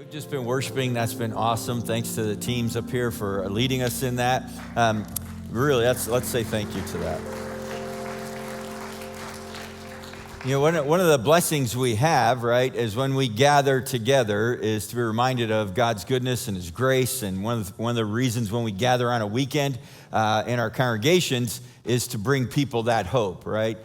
We've just been worshiping. That's been awesome. Thanks to the teams up here for leading us in that. Really, let's say thank you to that. You know, one of the blessings we have, right, is when we gather together is to be reminded of God's goodness and His grace. And one of the reasons when we gather on a weekend in our congregations is to bring people that hope, right?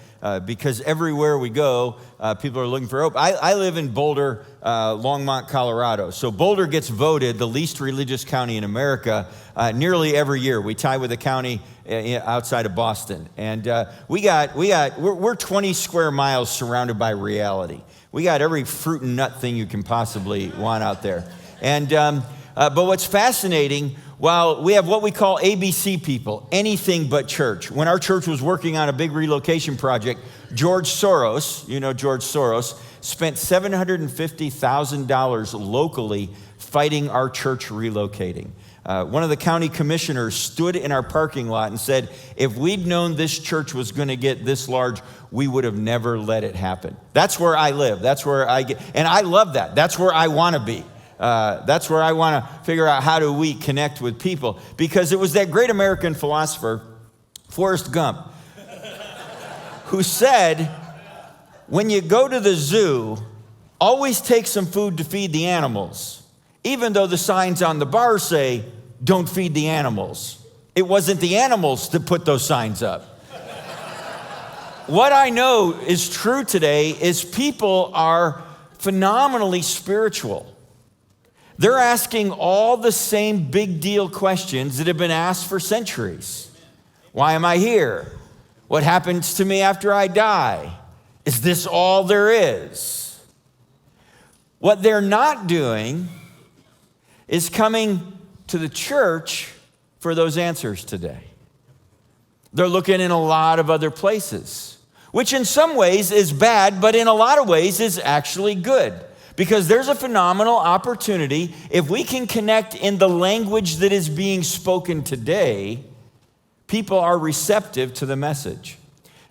Because everywhere we go, people are looking for hope. I live in Boulder, Longmont, Colorado. So Boulder gets voted the least religious county in America nearly every year. We tie with a county outside of Boston. And we're 20 square miles surrounded by reality. We got every fruit and nut thing you can possibly want out there. And but what's fascinating, while we have what we call ABC people, anything but church. When our church was working on a big relocation project, George Soros, you know George Soros, spent $750,000 locally fighting our church relocating. One of the county commissioners stood in our parking lot and said, if we'd known this church was going to get this large, we would have never let it happen. That's where I live. That's where I get, and I love that. That's where I want to be. That's where I want to figure out how do we connect with people. Because it was that great American philosopher, Forrest Gump, who said, when you go to the zoo, always take some food to feed the animals, even though the signs on the bar say, don't feed the animals. It wasn't the animals that put those signs up. What I know is true today is people are phenomenally spiritual. They're asking all the same big deal questions that have been asked for centuries. Why am I here? What happens to me after I die? Is this all there is? What they're not doing is coming to the church for those answers today. They're looking in a lot of other places, which in some ways is bad, but in a lot of ways is actually good. Because there's a phenomenal opportunity if we can connect in the language that is being spoken today, people are receptive to the message.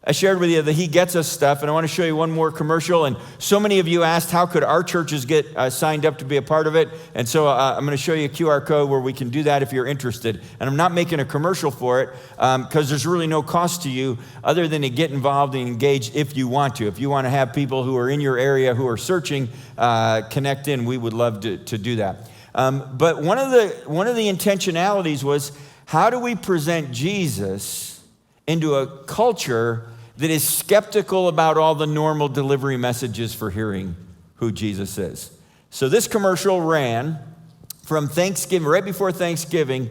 I shared with you the He Gets Us stuff, and I want to show you one more commercial. And so many of you asked, how could our churches get signed up to be a part of it? And so I'm going to show you a QR code where we can do that if you're interested. And I'm not making a commercial for it because there's really no cost to you other than to get involved and engage if you want to. If you want to have people who are in your area who are searching, connect in, we would love to do that. But one of the intentionalities was, how do we present Jesus into a culture that is skeptical about all the normal delivery messages for hearing who Jesus is? So this commercial ran from Thanksgiving, right before Thanksgiving,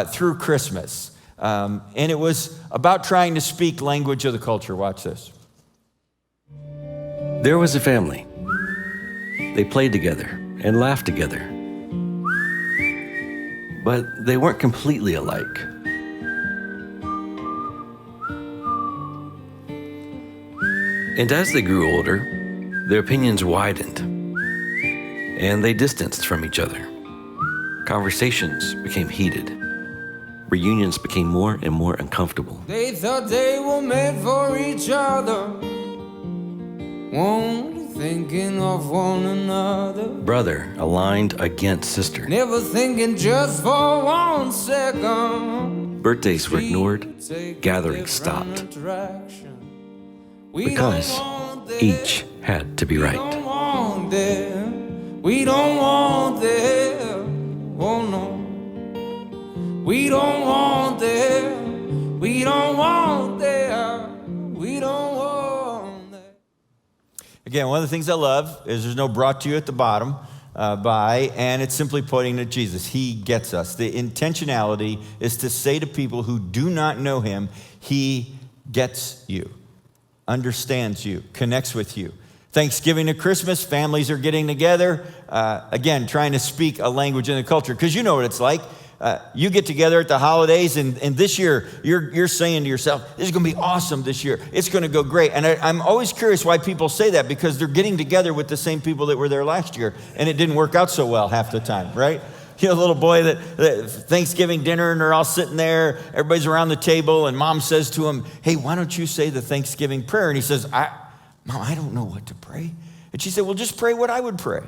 through Christmas. And it was about trying to speak language of the culture. Watch this. There was a family. They played together and laughed together. But they weren't completely alike. And as they grew older, their opinions widened, and they distanced from each other. Conversations became heated. Reunions became more and more uncomfortable. They thought they were made for each other, only thinking of one another. Brother aligned against sister. Never thinking just for 1 second. Birthdays were ignored, gatherings stopped. Because each had to be right. We don't want them. Oh no. We don't want them. We don't want them. We don't want them. Again, one of the things I love is there's no brought to you at the bottom and it's simply pointing to Jesus. He gets us. The intentionality is to say to people who do not know Him, He gets you. Understands you, connects with you. Thanksgiving to Christmas, families are getting together, again, trying to speak a language in the culture, because you know what it's like. You get together at the holidays, and this year, you're saying to yourself, this is going to be awesome this year. It's going to go great. And I'm always curious why people say that, because they're getting together with the same people that were there last year, and it didn't work out so well half the time, right? You know, a little boy that Thanksgiving dinner, and they're all sitting there, everybody's around the table, and mom says to him, hey, why don't you say the Thanksgiving prayer? And he says, Mom, I don't know what to pray. And she said, well, just pray what I would pray,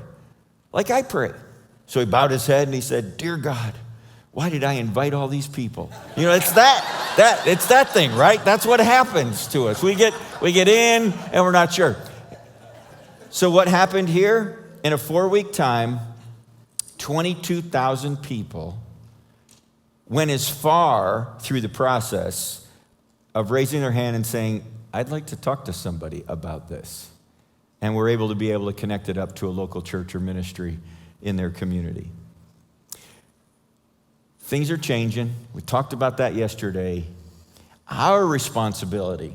like I pray. So he bowed his head and he said, "Dear God, why did I invite all these people?" You know, it's that thing, right? That's what happens to us. We get in and we're not sure. So what happened here? In a 4-week time, 22,000 people went as far through the process of raising their hand and saying, "I'd like to talk to somebody about this." And we're able to connect it up to a local church or ministry in their community. Things are changing. We talked about that yesterday. Our responsibility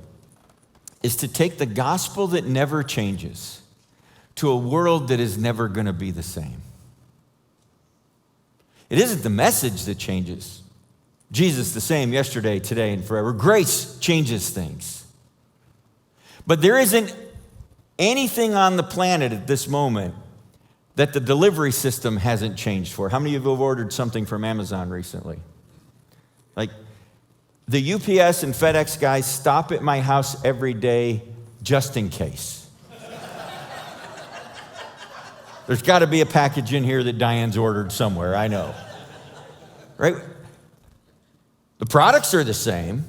is to take the gospel that never changes to a world that is never going to be the same. It isn't the message that changes. Jesus the same yesterday, today, and forever. Grace changes things. But there isn't anything on the planet at this moment that the delivery system hasn't changed for. How many of you have ordered something from Amazon recently? Like, the UPS and FedEx guys stop at my house every day just in case. There's got to be a package in here that Diane's ordered somewhere, I know. Right? The products are the same.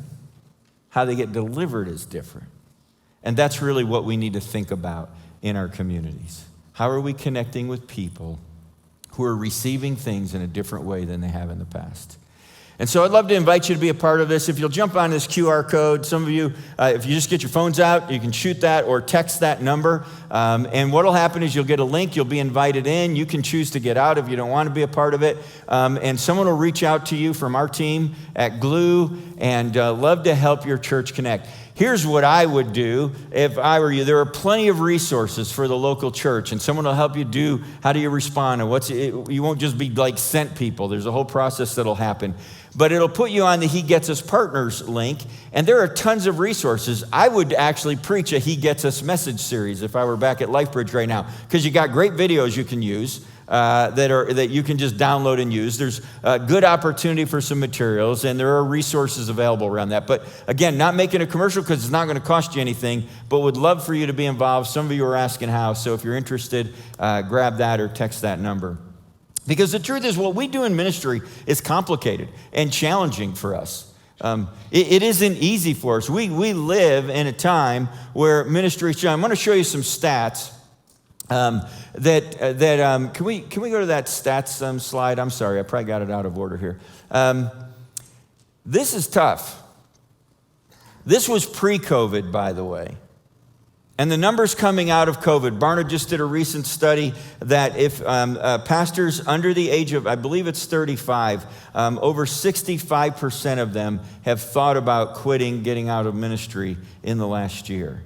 How they get delivered is different. And that's really what we need to think about in our communities. How are we connecting with people who are receiving things in a different way than they have in the past? And so I'd love to invite you to be a part of this. If you'll jump on this QR code, some of you, if you just get your phones out, you can shoot that or text that number. And what will happen is you'll get a link. You'll be invited in. You can choose to get out if you don't want to be a part of it. And someone will reach out to you from our team at Glue and love to help your church connect. Here's what I would do if I were you. There are plenty of resources for the local church, and someone will help you do how do you respond, and you won't just be like sent people. There's a whole process that'll happen. But it'll put you on the He Gets Us Partners link, and there are tons of resources. I would actually preach a He Gets Us message series if I were back at LifeBridge right now, because you got great videos you can use that you can just download and use. There's a good opportunity for some materials, and there are resources available around that. But again, not making a commercial because it's not going to cost you anything, but would love for you to be involved. Some of you are asking how, so if you're interested, grab that or text that number. Because the truth is, what we do in ministry is complicated and challenging for us. It isn't easy for us. We live in a time where ministry is. I'm going to show you some stats. Can we go to that stats slide? I'm sorry, I probably got it out of order here. This is tough. This was pre-COVID, by the way. And the numbers coming out of COVID, Barna just did a recent study that if pastors under the age of, I believe it's 35, over 65% of them have thought about quitting, getting out of ministry in the last year.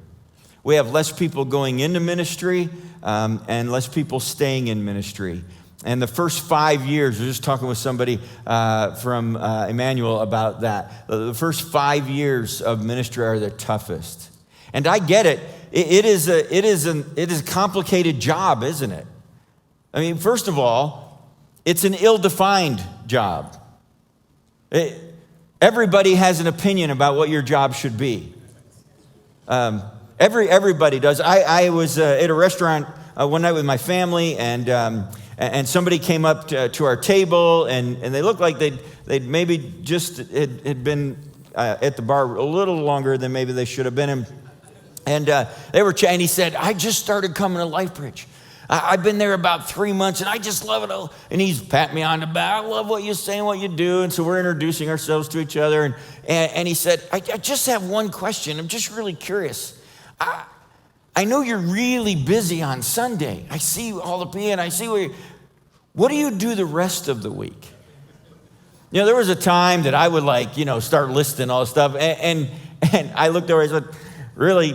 We have less people going into ministry and less people staying in ministry. And the first 5 years, I was just talking with somebody from Emmanuel about that. The first 5 years of ministry are the toughest. And I get it. It is a complicated job, isn't it? I mean, first of all, it's an ill-defined job. Everybody has an opinion about what your job should be. Everybody does. I was at a restaurant one night with my family, and somebody came up to our table, and they looked like they'd maybe just had been at the bar a little longer than maybe they should have been. And they were chatting. He said, "I just started coming to LifeBridge. I've been there about 3 months, and I just love it." And he's patting me on the back. "I love what you say and what you do." And so we're introducing ourselves to each other. And he said, I just have one question. I'm just really curious. I know you're really busy on Sunday. I see all the people, and I see what do you do the rest of the week?" You know, there was a time that I would start listing all the stuff. And I looked over and I said, "Really,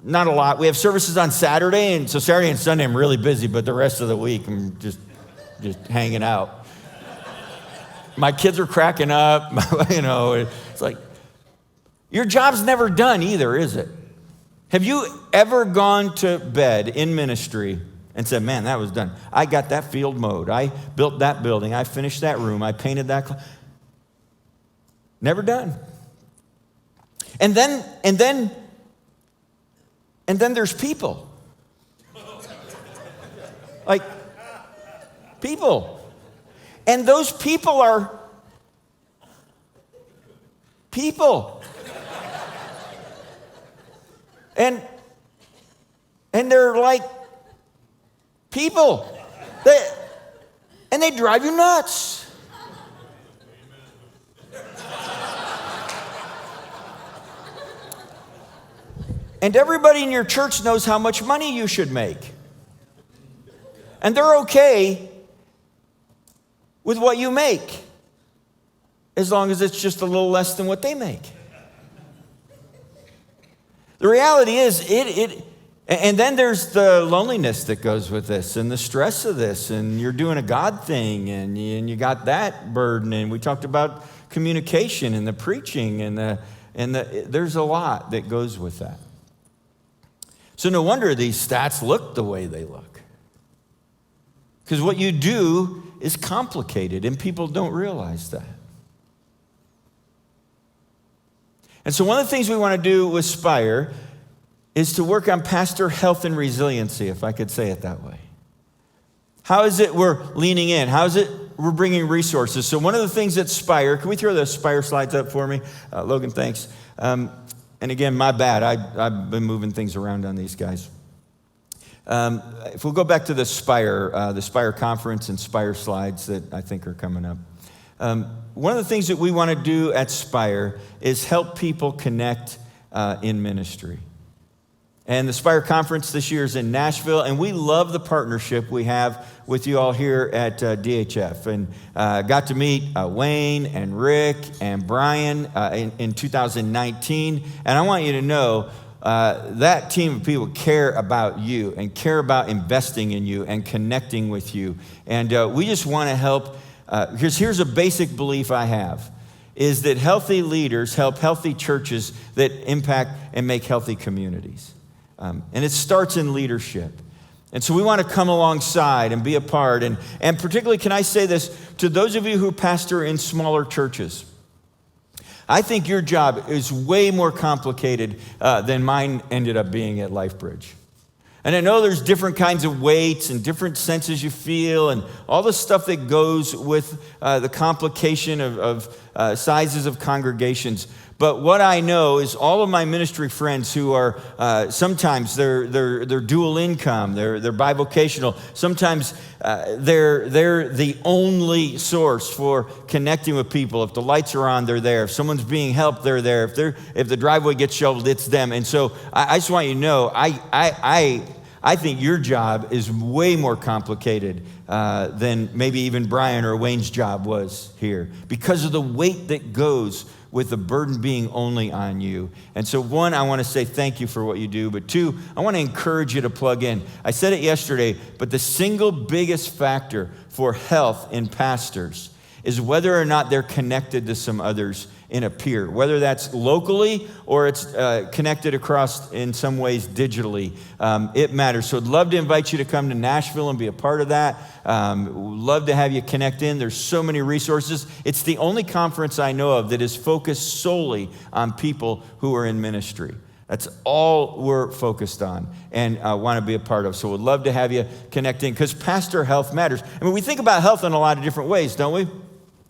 not a lot. We have services on Saturday, and so Saturday and Sunday I'm really busy, but the rest of the week I'm just hanging out." My kids are cracking up. It's like, your job's never done either, is it? Have you ever gone to bed in ministry and said, "Man, that was done. I got that field mowed. I built that building. I finished that room. I painted that." Never done. And then there's people. Like, People. And those people are people. And they're like people. And they drive you nuts. And everybody in your church knows how much money you should make. And they're okay with what you make, as long as it's just a little less than what they make. The reality is, and then there's the loneliness that goes with this, and the stress of this, and you're doing a God thing, and you got that burden, and we talked about communication and the preaching, and there's a lot that goes with that. So no wonder these stats look the way they look. Because what you do is complicated, and people don't realize that. And so one of the things we want to do with Spire is to work on pastor health and resiliency, if I could say it that way. How is it we're leaning in? How is it we're bringing resources? So one of the things at Spire, can we throw the Spire slides up for me? Logan, thanks. And again, my bad. I've been moving things around on these guys. If we'll go back to the Spire conference and Spire slides that I think are coming up. One of the things that we want to do at Spire is help people connect in ministry. And the Spire Conference this year is in Nashville, and we love the partnership we have with you all here at DHF. And got to meet Wayne and Rick and Brian in 2019. And I want you to know that team of people care about you and care about investing in you and connecting with you. And we just want to help. Here's a basic belief I have, is that healthy leaders help healthy churches that impact and make healthy communities. And it starts in leadership. And so we want to come alongside and be a part. And particularly, can I say this to those of you who pastor in smaller churches? I think your job is way more complicated than mine ended up being at LifeBridge. And I know there's different kinds of weights and different senses you feel and all the stuff that goes with the complication of sizes of congregations. But what I know is all of my ministry friends who are sometimes they're dual income, they're bivocational. Sometimes they're the only source for connecting with people. If the lights are on, they're there. If someone's being helped, they're there. If the driveway gets shoveled, it's them. And so I just want you to know, I think your job is way more complicated than maybe even Brian or Wayne's job was here, because of the weight that goes with the burden being only on you. And so one, I want to say thank you for what you do, but two, I want to encourage you to plug in. I said it yesterday, but the single biggest factor for health in pastors is whether or not they're connected to some others in a peer, whether that's locally or it's connected across in some ways digitally. It matters. So I'd love to invite you to come to Nashville and be a part of that. Love to have you connect in. There's so many resources. It's the only conference I know of that is focused solely on people who are in ministry. That's all we're focused on and want to be a part of. So we'd love to have you connect in, because pastor health matters. I mean, we think about health in a lot of different ways, don't we?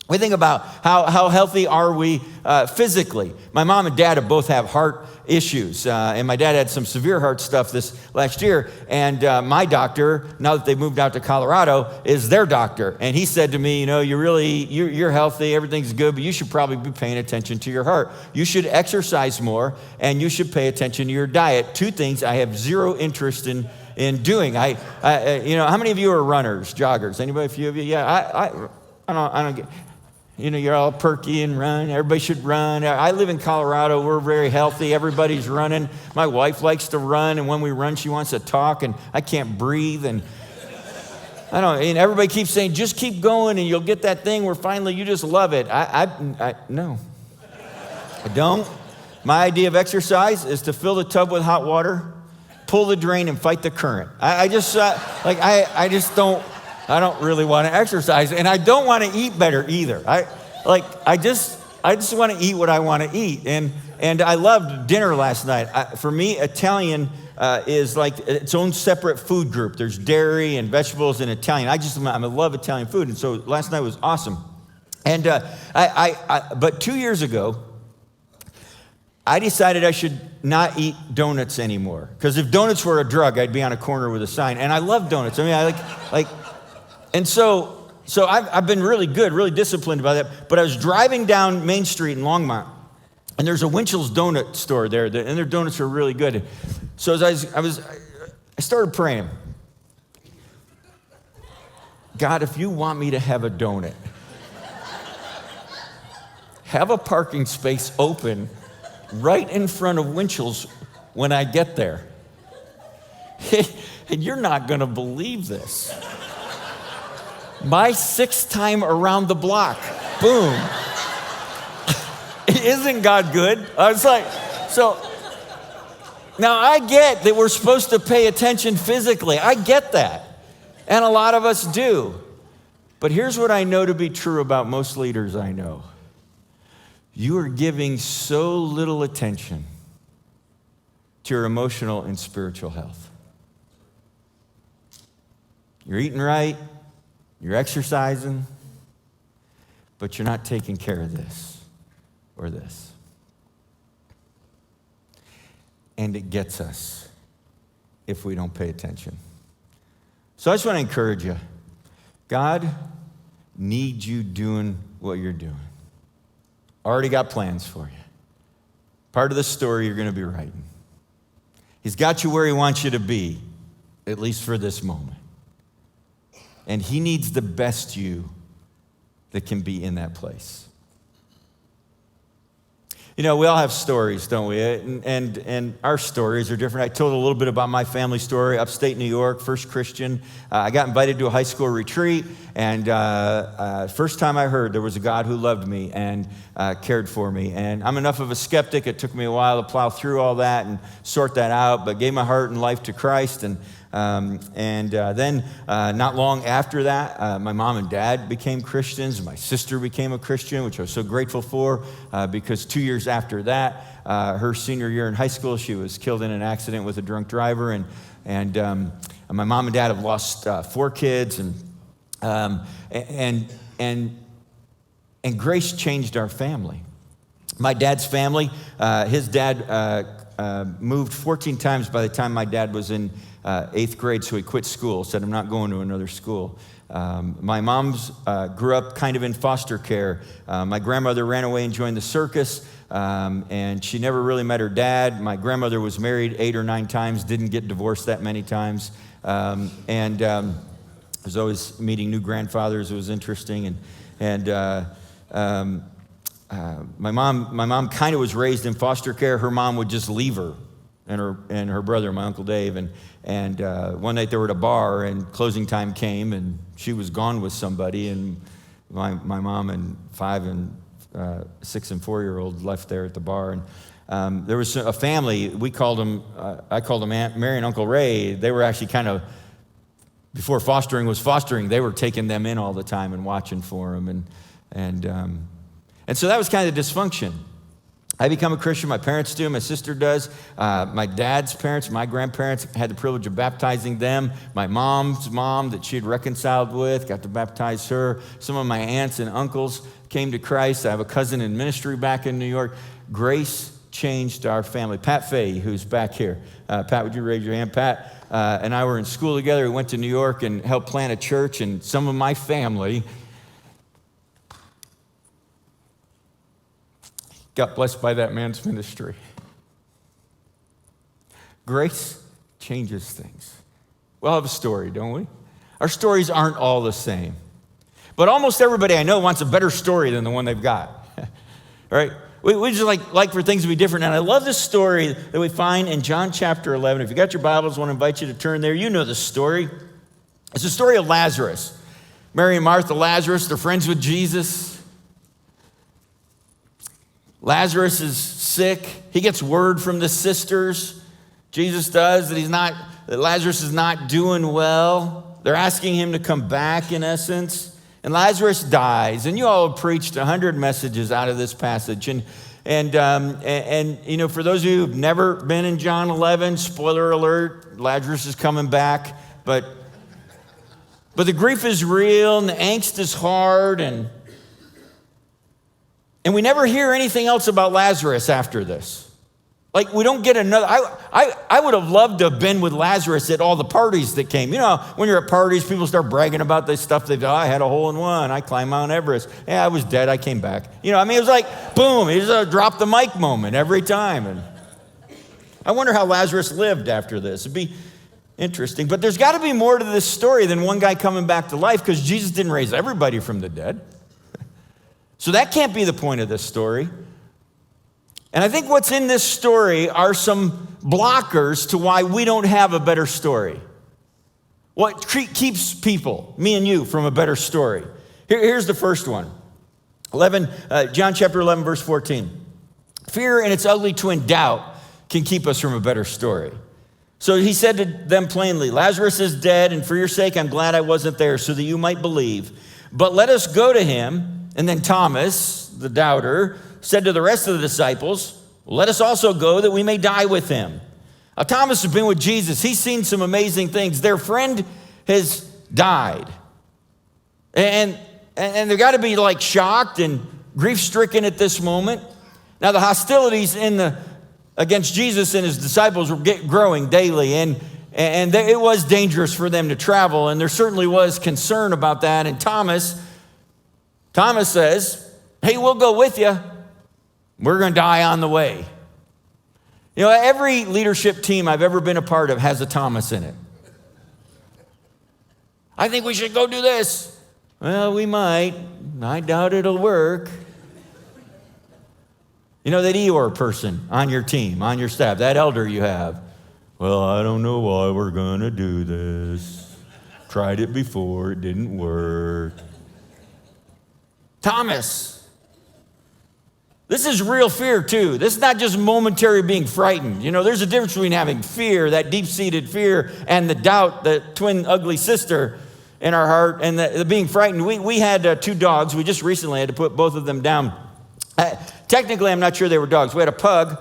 We think about how healthy are we physically. My mom and dad both have heart issues, and my dad had some severe heart stuff this last year, and my doctor, now that they moved out to Colorado, is their doctor, and he said to me, you know, you're healthy, everything's good, but you should probably be paying attention to your heart. You should exercise more, and you should pay attention to your diet. Two things I have zero interest in doing. You know, how many of you are runners, joggers? Anybody? A few of you? Yeah, I don't get. You know, you're all perky and run. Everybody should run. I live in Colorado. We're very healthy. Everybody's running. My wife likes to run, and when we run, she wants to talk, and I can't breathe. And and everybody keeps saying, just keep going, and you'll get that thing where finally you just love it. No, I don't. My idea of exercise is to fill the tub with hot water, pull the drain, and fight the current. I just don't really want to exercise, and I don't want to eat better either. I just want to eat what I want to eat, and I loved dinner last night. For me, Italian is like its own separate food group. There's dairy and vegetables and Italian. I love Italian food, and so last night was awesome. And but 2 years ago, I decided I should not eat donuts anymore. Because if donuts were a drug, I'd be on a corner with a sign. And I love donuts. I mean, I like, and so I've been really good, really disciplined about that. But I was driving down Main Street in Longmont, and there's a Winchell's donut store there, and their donuts are really good. So as I started praying, God, if you want me to have a donut, have a parking space open right in front of Winchell's when I get there. And you're not going to believe this. My 6th time around the block, boom. Isn't God good? I was like, so now I get that we're supposed to pay attention physically. I get that. And a lot of us do. But here's what I know to be true about most leaders I know. You are giving so little attention to your emotional and spiritual health. You're eating right, you're exercising, but you're not taking care of this or this. And it gets us if we don't pay attention. So I just want to encourage you. God needs you doing what you're doing. Already got plans for you. Part of the story you're going to be writing. He's got you where he wants you to be, at least for this moment. And he needs the best you that can be in that place. You know, we all have stories, don't we? And our stories are different. I told a little bit about my family story, upstate New York, first Christian. I got invited to a high school retreat, and first time I heard there was a God who loved me and cared for me. And I'm enough of a skeptic. It took me a while to plow through all that and sort that out, but gave my heart and life to Christ. And then not long after that, my mom and dad became Christians. My sister became a Christian, which I was so grateful for, because 2 years after that, her senior year in high school, she was killed in an accident with a drunk driver. And my mom and dad have lost 4 kids, and grace changed our family. My dad's family, his dad moved 14 times by the time my dad was in 8th grade, so he quit school, said, I'm not going to another school. My mom's grew up kind of in foster care. My grandmother ran away and joined the circus, and she never really met her dad. My grandmother was married 8 or 9 times, didn't get divorced that many times, and was always meeting new grandfathers. It was interesting, and my mom kind of was raised in foster care. Her mom would just leave her and her brother, my Uncle Dave, and one night they were at a bar, and closing time came, and she was gone with somebody, and my mom and 5 and 6 and 4-year-old left there at the bar, and there was a family. We called them. I called them Aunt Mary and Uncle Ray. They were actually kind of, before fostering was fostering, they were taking them in all the time and watching for them, and so that was kind of the dysfunction. I become a Christian, my parents do, my sister does. My dad's parents, my grandparents, had the privilege of baptizing them. My mom's mom that she had reconciled with, got to baptize her. Some of my aunts and uncles came to Christ. I have a cousin in ministry back in New York. Grace changed our family. Pat Fay, who's back here. Pat, would you raise your hand? Pat and I were in school together. We went to New York and helped plant a church, and some of my family got blessed by that man's ministry. Grace changes things. We all have a story, don't we? Our stories aren't all the same. But almost everybody I know wants a better story than the one they've got. Right? We just like for things to be different. And I love this story that we find in John chapter 11. If you got your Bibles, I want to invite you to turn there. You know the story. It's the story of Lazarus. Mary and Martha, Lazarus, they're friends with Jesus. Lazarus is sick. He gets word from the sisters. Jesus does that Lazarus is not doing well. They're asking him to come back, in essence. And Lazarus dies. And you all have preached 100 messages out of this passage. And And you know, for those of you who've never been in John 11, spoiler alert, Lazarus is coming back, but the grief is real and the angst is hard, and we never hear anything else about Lazarus after this. Like, we don't get another. I would have loved to have been with Lazarus at all the parties that came. You know, when you're at parties, people start bragging about the stuff they've done. I had a hole in one. I climbed Mount Everest. Yeah, I was dead. I came back. You know, I mean, it was like, boom, it was a drop the mic moment every time. And I wonder how Lazarus lived after this. It'd be interesting. But there's got to be more to this story than one guy coming back to life, because Jesus didn't raise everybody from the dead. So that can't be the point of this story. And I think what's in this story are some blockers to why we don't have a better story. What keeps people, me and you, from a better story? Here's the first one. John chapter 11, verse 14. Fear and its ugly twin, doubt, can keep us from a better story. So he said to them plainly, Lazarus is dead, and for your sake I'm glad I wasn't there, so that you might believe. But let us go to him. And then Thomas, the doubter, said to the rest of the disciples, let us also go that we may die with him. Now, Thomas has been with Jesus. He's seen some amazing things. Their friend has died. And they've got to be like shocked and grief-stricken at this moment. Now, the hostilities against Jesus and his disciples were growing daily, and it was dangerous for them to travel, and there certainly was concern about that. And Thomas says, hey, we'll go with you. We're going to die on the way. You know, every leadership team I've ever been a part of has a Thomas in it. I think we should go do this. Well, we might. I doubt it'll work. You know, that Eeyore person on your team, on your staff, that elder you have. Well, I don't know why we're going to do this. Tried it before, it didn't work. Thomas. This is real fear too. This is not just momentary being frightened. You know, there's a difference between having fear, that deep-seated fear, and the doubt, the twin ugly sister in our heart, and the being frightened. We had 2 dogs. We just recently had to put both of them down. Technically, I'm not sure they were dogs. We had a pug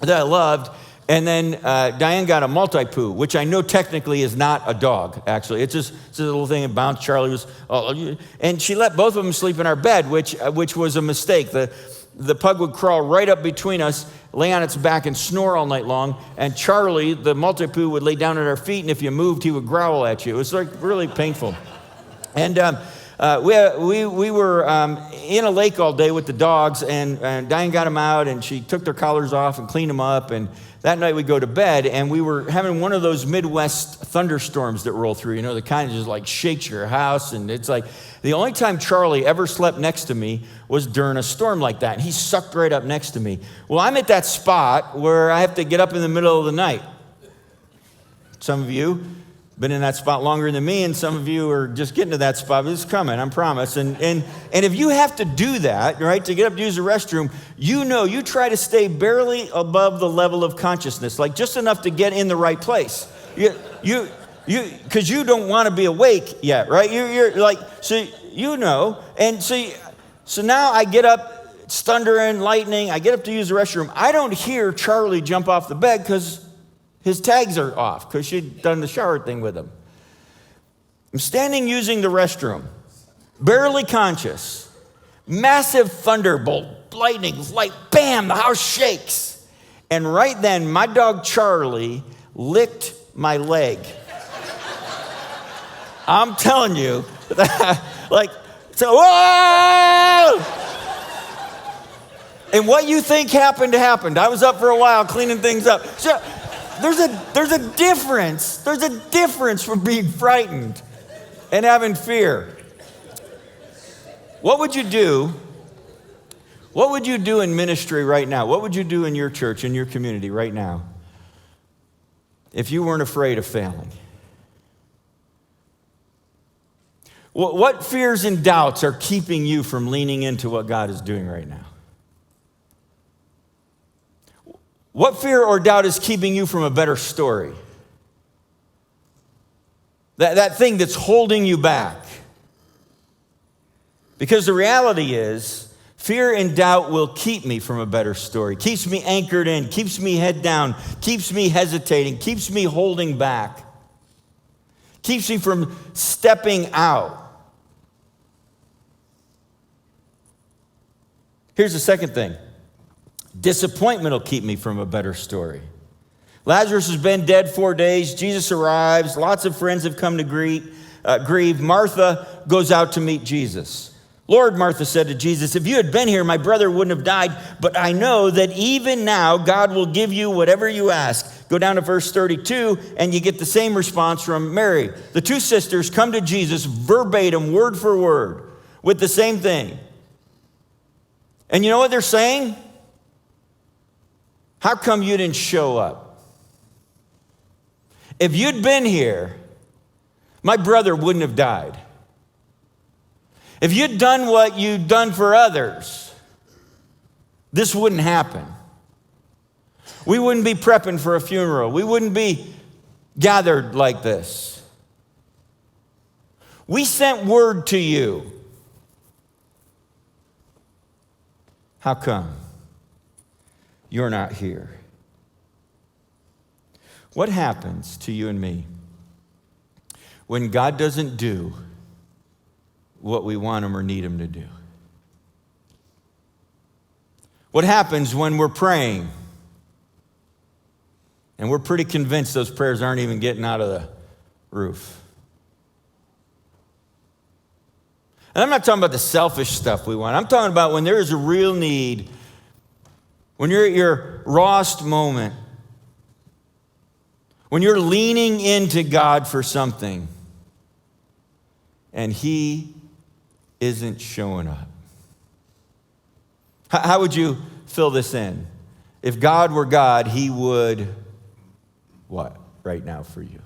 that I loved, and then Diane got a Maltipoo, which I know technically is not a dog, actually. it's a little thing that bounced. Charlie was, and she let both of them sleep in our bed, which was a mistake. The pug would crawl right up between us, lay on its back and snore all night long, and Charlie, the Maltipoo, would lay down at our feet, and if you moved, he would growl at you. It was like really painful. And we were in a lake all day with the dogs, and Diane got them out, and she took their collars off and cleaned them up, and that night we go to bed, and we were having one of those Midwest thunderstorms that roll through, you know, the kind of just like shakes your house. And it's like the only time Charlie ever slept next to me was during a storm like that. And he sucked right up next to me. Well, I'm at that spot where I have to get up in the middle of the night. Some of you been in that spot longer than me, and some of you are just getting to that spot, but it's coming, I promise. And if you have to do that, right, to get up to use the restroom, you know, you try to stay barely above the level of consciousness, like just enough to get in the right place. Because you don't want to be awake yet, right? You're like, so you know, and so now I get up, it's thundering, lightning, I get up to use the restroom. I don't hear Charlie jump off the bed because his tags are off, because she'd done the shower thing with him. I'm standing using the restroom, barely conscious. Massive thunderbolt, lightning, light, bam, the house shakes. And right then, my dog Charlie licked my leg. I'm telling you, like, so, whoa! And what you think happened. I was up for a while cleaning things up. So, there's a difference. There's a difference from being frightened and having fear. What would you do? What would you do in ministry right now? What would you do in your church, in your community right now, if you weren't afraid of failing? What fears and doubts are keeping you from leaning into what God is doing right now? What fear or doubt is keeping you from a better story? That thing that's holding you back. Because the reality is, Fear and doubt will keep me from a better story, keeps me anchored in, keeps me head down, keeps me hesitating, keeps me holding back, keeps me from stepping out. Here's the second thing. Disappointment will keep me from a better story. Lazarus has been dead 4 days. Jesus arrives. Lots of friends have come to grieve. Martha goes out to meet Jesus. Lord, Martha said to Jesus, if you had been here, my brother wouldn't have died. But I know that even now, God will give you whatever you ask. Go down to verse 32, and you get the same response from Mary. The two sisters come to Jesus verbatim, word for word, with the same thing. And you know what they're saying? How come you didn't show up? If you'd been here, my brother wouldn't have died. If you'd done what you'd done for others, this wouldn't happen. We wouldn't be prepping for a funeral. We wouldn't be gathered like this. We sent word to you. How come you're not here? What happens to you and me when God doesn't do what we want him or need him to do? What happens when we're praying and we're pretty convinced those prayers aren't even getting out of the roof? And I'm not talking about the selfish stuff we want. I'm talking about when there is a real need, when you're at your rawest moment, when you're leaning into God for something and he isn't showing up. How would you fill this in? If God were God, he would what right now for you?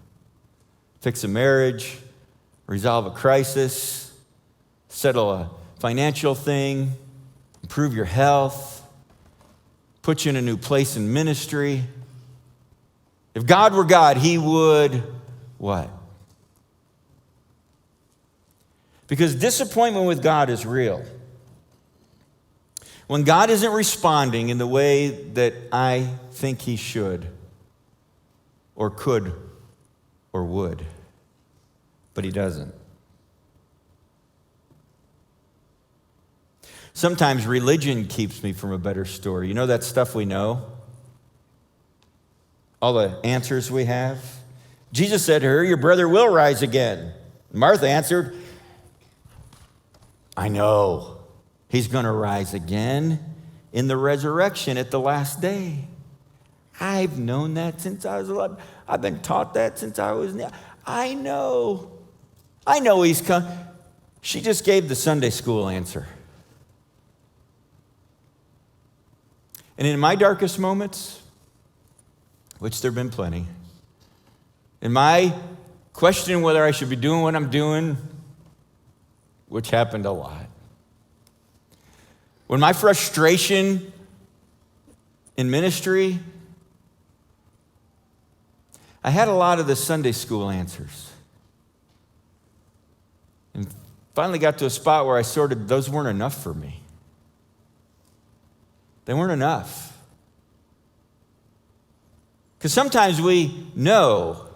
Fix a marriage, resolve a crisis, settle a financial thing, improve your health, put you in a new place in ministry. If God were God, he would what? Because disappointment with God is real. When God isn't responding in the way that I think he should or could or would, but he doesn't. Sometimes religion keeps me from a better story. You know that stuff we know? All the answers we have? Jesus said to her, your brother will rise again. Martha answered, I know he's going to rise again in the resurrection at the last day. I've known that since I was 11. I've been taught that since I was new. I know he's come. She just gave the Sunday school answer. And in my darkest moments, which there have been plenty, in my questioning whether I should be doing what I'm doing, which happened a lot, when my frustration in ministry, I had a lot of the Sunday school answers. And finally got to a spot where those weren't enough for me. They weren't enough. Because sometimes we know,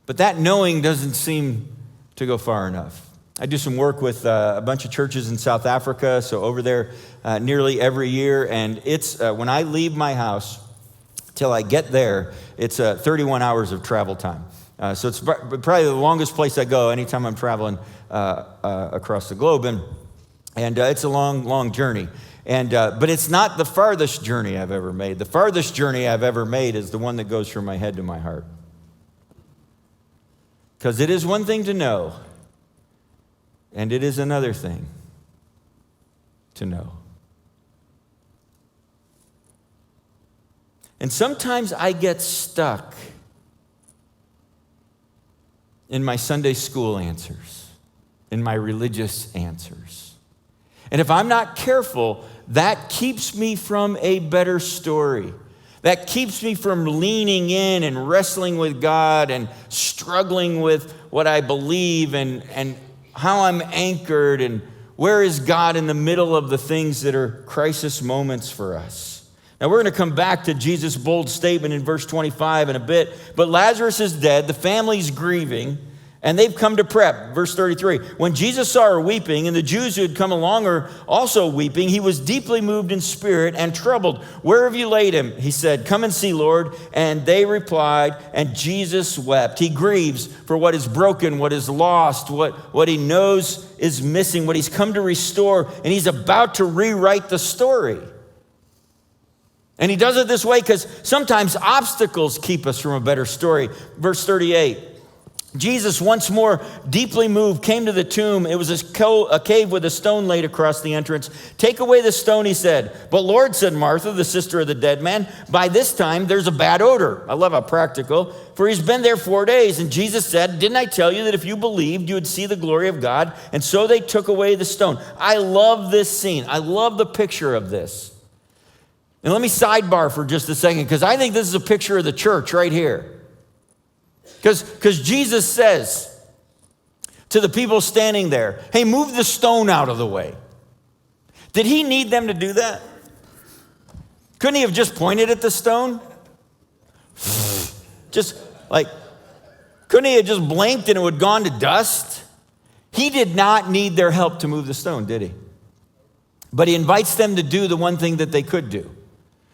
but that knowing doesn't seem to go far enough. I do some work with a bunch of churches in South Africa, so over there nearly every year, and it's when I leave my house till I get there, it's 31 hours of travel time. So it's probably the longest place I go anytime I'm traveling across the globe, and it's a long, long journey. But it's not the farthest journey I've ever made. The farthest journey I've ever made is the one that goes from my head to my heart. Because it is one thing to know, and it is another thing to know. And sometimes I get stuck in my Sunday school answers, in my religious answers. And if I'm not careful, that keeps me from a better story. That keeps me from leaning in and wrestling with God and struggling with what I believe and how I'm anchored, and where is God in the middle of the things that are crisis moments for us. Now, we're going to come back to Jesus' bold statement in verse 25 in a bit, but Lazarus is dead, the family's grieving, and they've come to prep. Verse 33, when Jesus saw her weeping, and the Jews who had come along are also weeping, he was deeply moved in spirit and troubled. Where have you laid him? He said, come and see, Lord. And they replied, and Jesus wept. He grieves for what is broken, what is lost, what he knows is missing, what he's come to restore, and he's about to rewrite the story. And he does it this way because sometimes obstacles keep us from a better story. Verse 38. Jesus, once more deeply moved, came to the tomb. It was a cave with a stone laid across the entrance. Take away the stone, he said. But Lord, said Martha, the sister of the dead man, by this time there's a bad odor. I love how practical. For he's been there 4 days. And Jesus said, didn't I tell you that if you believed, you would see the glory of God? And so they took away the stone. I love this scene. I love the picture of this. And let me sidebar for just a second, because I think this is a picture of the church right here. Because Jesus says to the people standing there, hey, move the stone out of the way. Did he need them to do that? Couldn't he have just pointed at the stone? Couldn't he have just blinked and it would have gone to dust? He did not need their help to move the stone, did he? But he invites them to do the one thing that they could do.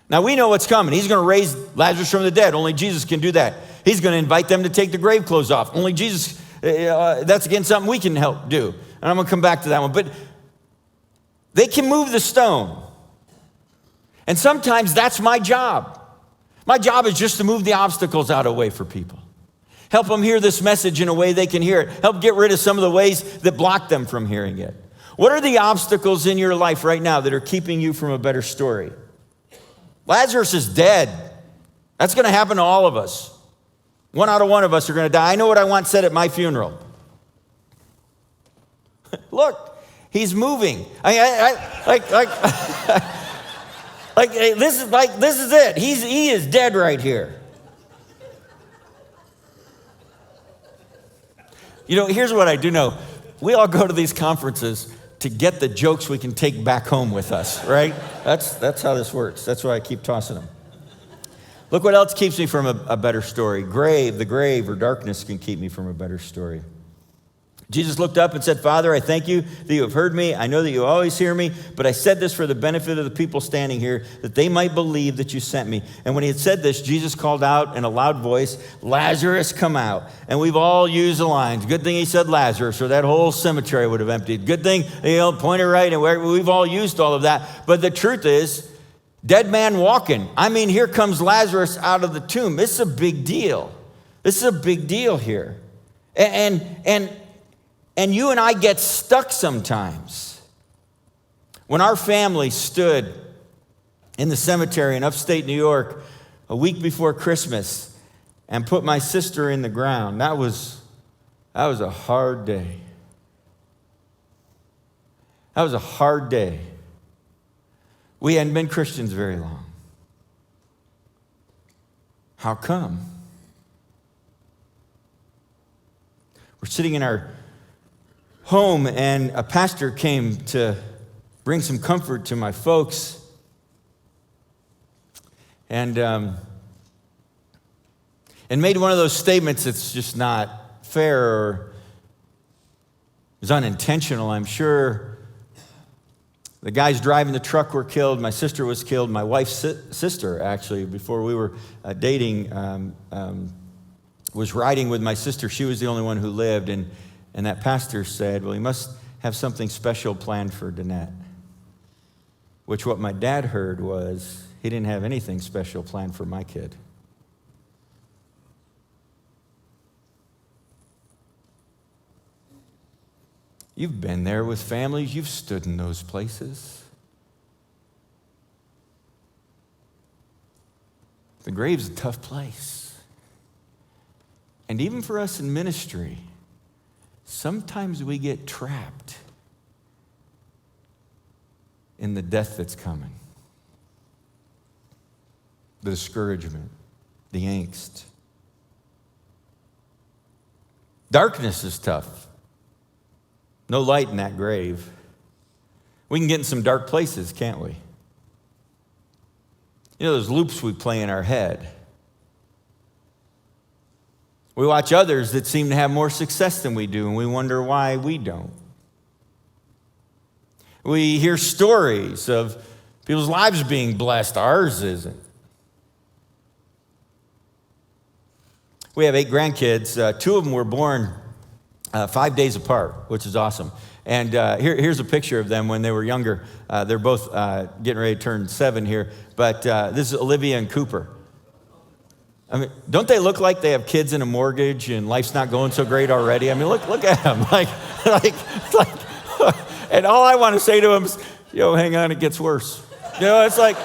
Now, we know what's coming. He's going to raise Lazarus from the dead. Only Jesus can do that. He's going to invite them to take the grave clothes off. Only Jesus, that's again something we can help do. And I'm going to come back to that one. But they can move the stone. And sometimes that's my job. My job is just to move the obstacles out of the way for people. Help them hear this message in a way they can hear it. Help get rid of some of the ways that block them from hearing it. What are the obstacles in your life right now that are keeping you from a better story? Lazarus is dead. That's going to happen to all of us. 1 out of 1 of us are going to die. I know what I once said at my funeral. Look, he's moving. This is it. He is dead right here. You know, here's what I do know. We all go to these conferences to get the jokes we can take back home with us, right? That's how this works. That's why I keep tossing them. Look what else keeps me from a better story. The grave or darkness can keep me from a better story. Jesus looked up and said, Father, I thank you that you have heard me. I know that you always hear me, but I said this for the benefit of the people standing here, that they might believe that you sent me. And when he had said this, Jesus called out in a loud voice, Lazarus, come out. And we've all used the lines. Good thing he said Lazarus, or that whole cemetery would have emptied. Good thing, point it right, and we've all used all of that. But the truth is, dead man walking. I mean, here comes Lazarus out of the tomb. This is a big deal. This is a big deal here. And you and I get stuck sometimes. When our family stood in the cemetery in upstate New York a week before Christmas and put my sister in the ground, that was a hard day. That was a hard day. We hadn't been Christians very long. How come? We're sitting in our home, and a pastor came to bring some comfort to my folks. And made one of those statements that's just not fair or is unintentional, I'm sure. The guys driving the truck were killed. My sister was killed. My wife's sister, actually, before we were dating, was riding with my sister. She was the only one who lived, and that pastor said, well, he must have something special planned for Danette. Which what my dad heard was, he didn't have anything special planned for my kid. You've been there with families. You've stood in those places. The grave's a tough place. And even for us in ministry, sometimes we get trapped in the death that's coming, the discouragement, the angst. Darkness is tough. No light in that grave. We can get in some dark places, can't we? You know those loops we play in our head. We watch others that seem to have more success than we do, and we wonder why we don't. We hear stories of people's lives being blessed. Ours isn't. We have 8 grandkids. 2 of them were born 5 days apart, which is awesome. And here's a picture of them when they were younger. They're both getting ready to turn 7 here. But this is Olivia and Cooper. I mean, don't they look like they have kids and a mortgage and life's not going so great already? I mean, look at them. Like, and all I want to say to them is, hang on, it gets worse. It's like,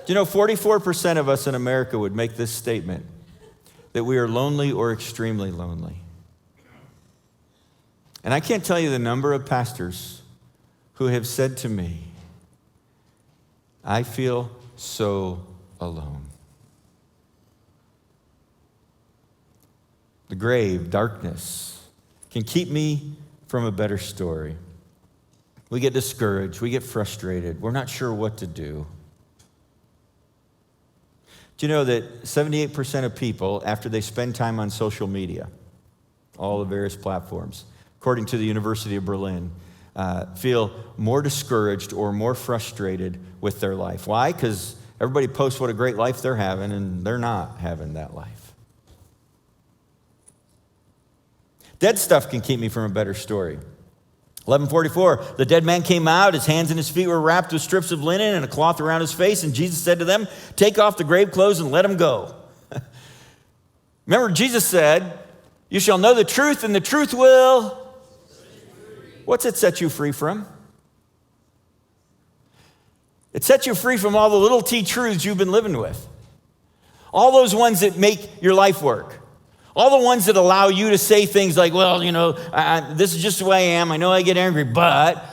44% of us in America would make this statement, that we are lonely or extremely lonely. And I can't tell you the number of pastors who have said to me, I feel so alone. The grave, darkness, can keep me from a better story. We get discouraged, we get frustrated, we're not sure what to do. Do you know that 78% of people, after they spend time on social media, all the various platforms, according to the University of Berlin, feel more discouraged or more frustrated with their life? Why? Because everybody posts what a great life they're having, and they're not having that life. Dead stuff can keep me from a better story. 11:44, the dead man came out, his hands and his feet were wrapped with strips of linen and a cloth around his face, and Jesus said to them, take off the grave clothes and let him go. Remember, Jesus said, you shall know the truth, and the truth will... What's it set you free from? It sets you free from all the little T truths you've been living with. All those ones that make your life work. All the ones that allow you to say things like, well, this is just the way I am. I know I get angry, but,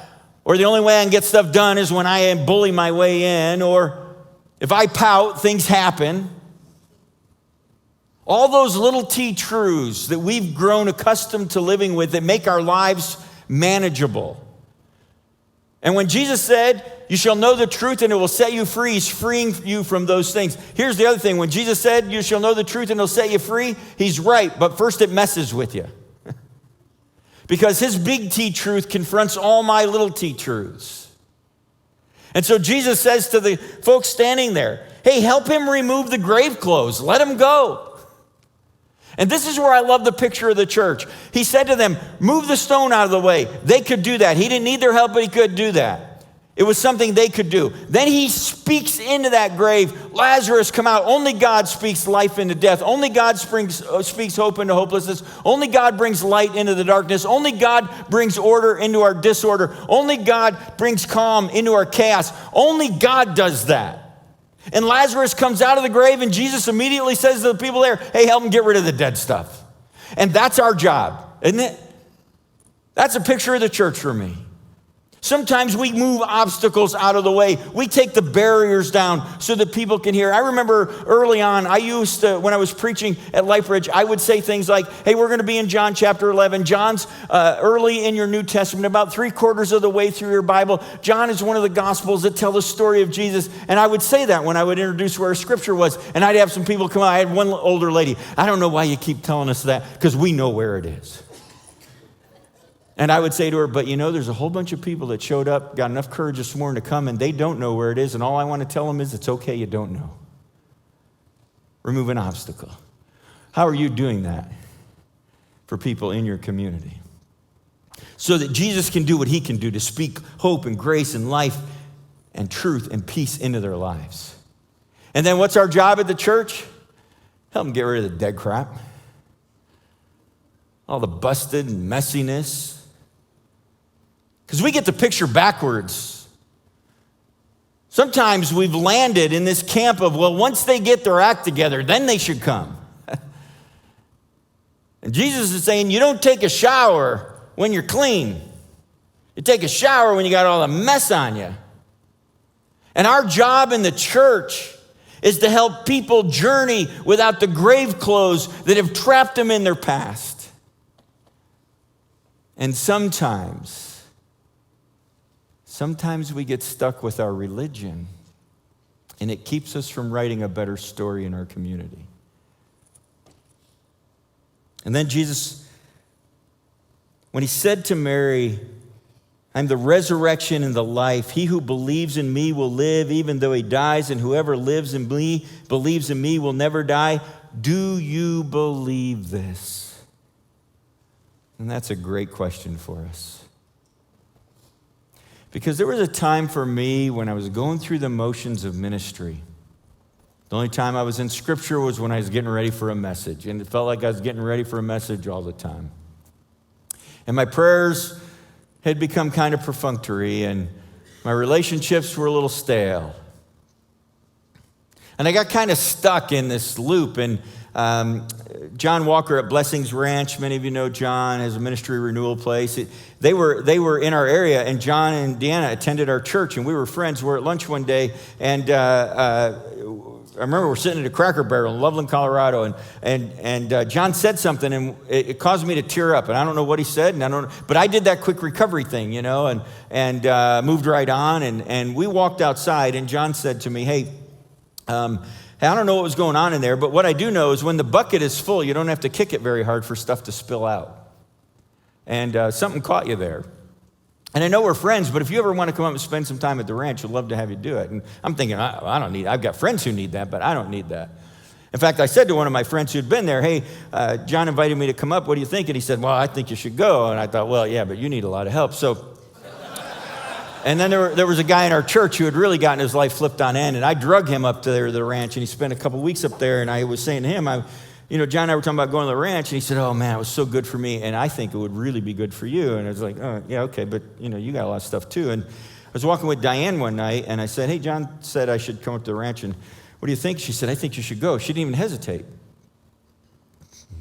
or the only way I can get stuff done is when I bully my way in, or if I pout, things happen. All those little T truths that we've grown accustomed to living with that make our lives manageable. And when Jesus said, you shall know the truth and it will set you free, he's freeing you from those things. Here's the other thing. When Jesus said, you shall know the truth and it'll set you free, he's right, but first it messes with you. Because his big T truth confronts all my little T truths. And so Jesus says to the folks standing there, hey, help him remove the grave clothes. Let him go. And this is where I love the picture of the church. He said to them, move the stone out of the way. They could do that. He didn't need their help, but he could do that. It was something they could do. Then he speaks into that grave. Lazarus, come out. Only God speaks life into death. Only God speaks hope into hopelessness. Only God brings light into the darkness. Only God brings order into our disorder. Only God brings calm into our chaos. Only God does that. And Lazarus comes out of the grave, and Jesus immediately says to the people there, hey, help him get rid of the dead stuff. And that's our job, isn't it? That's a picture of the church for me. Sometimes we move obstacles out of the way. We take the barriers down so that people can hear. I remember early on, I used to, when I was preaching at LifeBridge, I would say things like, hey, we're going to be in John chapter 11. John's early in your New Testament, about 3/4 of the way through your Bible. John is one of the Gospels that tell the story of Jesus. And I would say that when I would introduce where Scripture was. And I'd have some people come out. I had one older lady. I don't know why you keep telling us that, because we know where it is. And I would say to her, but there's a whole bunch of people that showed up, got enough courage this morning to come, and they don't know where it is, and all I want to tell them is it's okay, you don't know. Remove an obstacle. How are you doing that for people in your community? So that Jesus can do what he can do to speak hope and grace and life and truth and peace into their lives. And then what's our job at the church? Help them get rid of the dead crap. All the busted and messiness. Because we get the picture backwards. Sometimes we've landed in this camp of, well, once they get their act together, then they should come. And Jesus is saying, you don't take a shower when you're clean. You take a shower when you got all the mess on you. And our job in the church is to help people journey without the grave clothes that have trapped them in their past. And sometimes we get stuck with our religion, and it keeps us from writing a better story in our community. And then Jesus, when he said to Mary, I'm the resurrection and the life. He who believes in me will live even though he dies, and whoever lives in me, believes in me will never die. Do you believe this? And that's a great question for us. Because there was a time for me when I was going through the motions of ministry. The only time I was in Scripture was when I was getting ready for a message, and it felt like I was getting ready for a message all the time. And my prayers had become kind of perfunctory, and my relationships were a little stale. And I got kind of stuck in this loop. And John Walker at Blessings Ranch, many of you know John, has a ministry renewal place. They were in our area, and John and Deanna attended our church, and we were friends. We were at lunch one day, and I remember we're sitting at a Cracker Barrel in Loveland, Colorado, and John said something, and it caused me to tear up. And I don't know what he said, but I did that quick recovery thing, and moved right on. And we walked outside, and John said to me, "Hey, I don't know what was going on in there, but what I do know is when the bucket is full, you don't have to kick it very hard for stuff to spill out. And something caught you there. And I know we're friends, but if you ever want to come up and spend some time at the ranch, I'd love to have you do it." And I'm thinking, I've got friends who need that, but I don't need that. In fact, I said to one of my friends who'd been there, "Hey, John invited me to come up. What do you think?" And he said, "Well, I think you should go." And I thought, well, yeah, but you need a lot of help. And then there was a guy in our church who had really gotten his life flipped on end, and I drug him up to the ranch, and he spent a couple weeks up there, and I was saying to him, John and I were talking about going to the ranch, and he said, "Oh, man, it was so good for me, and I think it would really be good for you." And I was like, "Oh, yeah, okay, but, you got a lot of stuff, too." And I was walking with Diane one night, and I said, "Hey, John said I should come up to the ranch, and what do you think?" She said, "I think you should go." She didn't even hesitate.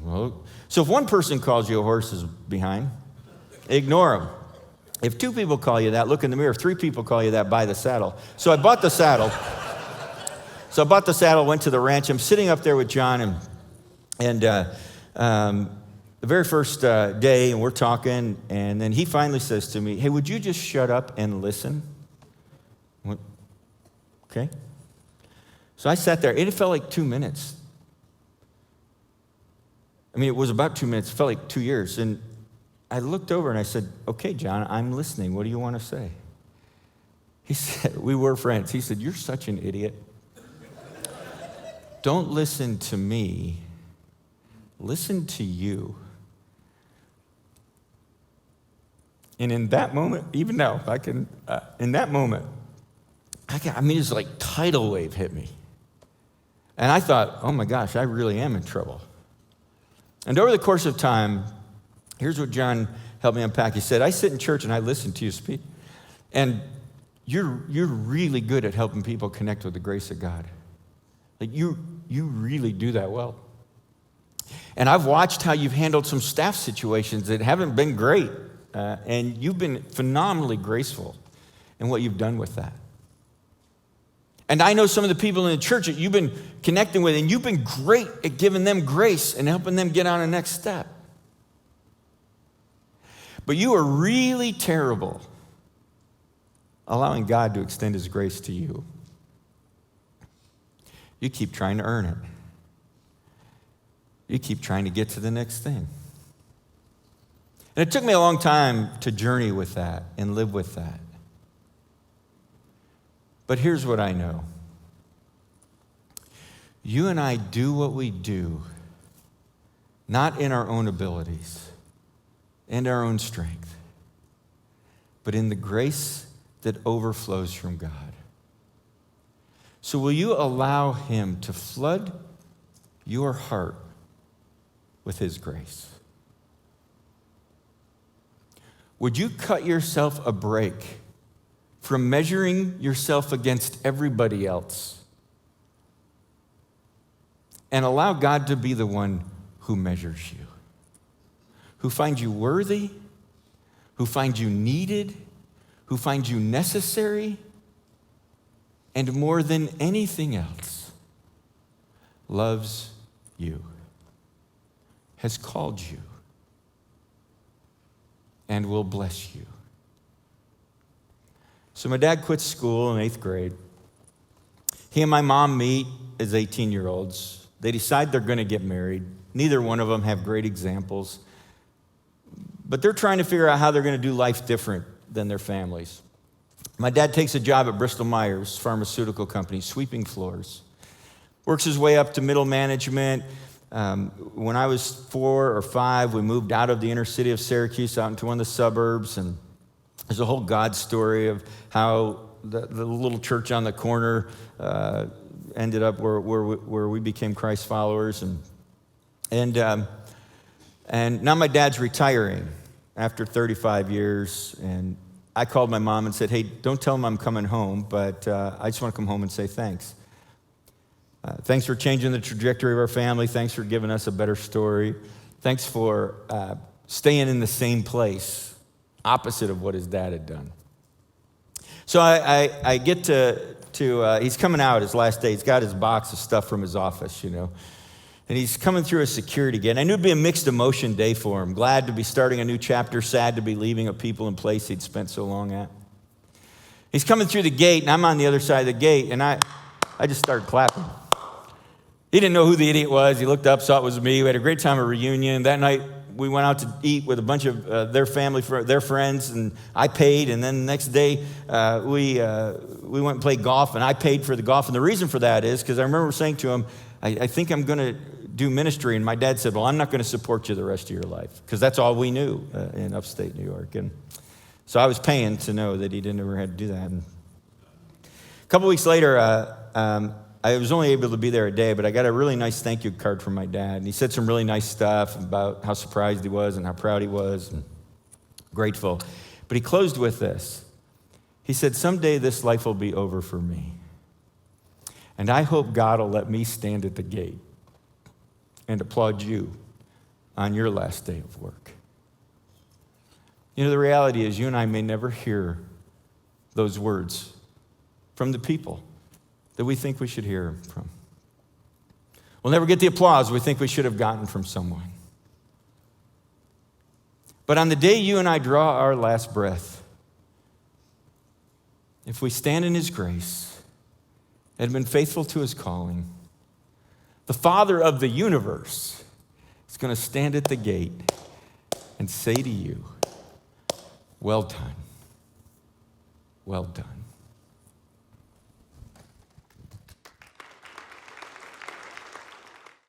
Well, so if one person calls you a horse is behind, ignore them. If two people call you that, look in the mirror. If three people call you that, buy the saddle. So I bought the saddle. Went to the ranch. I'm sitting up there with John, and the very first day, and we're talking, and then he finally says to me, "Hey, would you just shut up and listen?" What? Okay. So I sat there. It felt like 2 minutes. It was about 2 minutes. It felt like 2 years. And I looked over and I said, "Okay, John, I'm listening. What do you want to say?" He said, we were friends. He said, "You're such an idiot. Don't listen to me. Listen to you." And in that moment, even now, it's like tidal wave hit me. And I thought, oh my gosh, I really am in trouble. And over the course of time, here's what John helped me unpack. He said, "I sit in church and I listen to you speak. And you're really good at helping people connect with the grace of God. Like you really do that well. And I've watched how you've handled some staff situations that haven't been great. And you've been phenomenally graceful in what you've done with that. And I know some of the people in the church that you've been connecting with, and you've been great at giving them grace and helping them get on the next step. But you are really terrible allowing God to extend his grace to you. You keep trying to earn it. You keep trying to get to the next thing. And it took me a long time to journey with that and live with that. But here's what I know. You and I do what we do, not in our own abilities and our own strength, but in the grace that overflows from God. So will you allow him to flood your heart with his grace? Would you cut yourself a break from measuring yourself against everybody else and allow God to be the one who measures you, who finds you worthy, who finds you needed, who finds you necessary, and more than anything else, loves you, has called you, and will bless you. So my dad quits school in 8th grade. He and my mom meet as 18-year-olds. They decide they're going to get married. Neither one of them have great examples, but they're trying to figure out how they're going to do life different than their families. My dad takes a job at Bristol-Myers Pharmaceutical Company, sweeping floors. Works his way up to middle management. When I was 4 or 5, we moved out of the inner city of Syracuse out into one of the suburbs, and there's a whole God story of how the little church on the corner ended up where we became Christ followers, and now my dad's retiring after 35 years, and I called my mom and said, "Hey, don't tell him I'm coming home, but I just want to come home and say thanks. Thanks for changing the trajectory of our family. Thanks for giving us a better story. Thanks for staying in the same place, opposite of what his dad had done." So I get to he's coming out his last day. He's got his box of stuff from his office, and he's coming through a security gate. I knew it'd be a mixed emotion day for him. Glad to be starting a new chapter, sad to be leaving a people and place he'd spent so long at. He's coming through the gate, and I'm on the other side of the gate, and I just started clapping. He didn't know who the idiot was. He looked up, saw it was me. We had a great time at a reunion. That night, we went out to eat with a bunch of their family, their friends, and I paid. And then the next day, we went and played golf, and I paid for the golf. And the reason for that is because I remember saying to him, I think I'm going to do ministry. And my dad said, "Well, I'm not going to support you the rest of your life," because that's all we knew in upstate New York. And so I was paying to know that he didn't ever have to do that. And a couple weeks later, I was only able to be there a day, but I got a really nice thank you card from my dad. And he said some really nice stuff about how surprised he was and how proud he was and grateful. But he closed with this. He said, "Someday this life will be over for me. And I hope God will let me stand at the gate and applaud you on your last day of work." The reality is you and I may never hear those words from the people that we think we should hear from. We'll never get the applause we think we should have gotten from someone. But on the day you and I draw our last breath, if we stand in his grace and have been faithful to his calling, the Father of the universe is going to stand at the gate and say to you, "Well done, well done."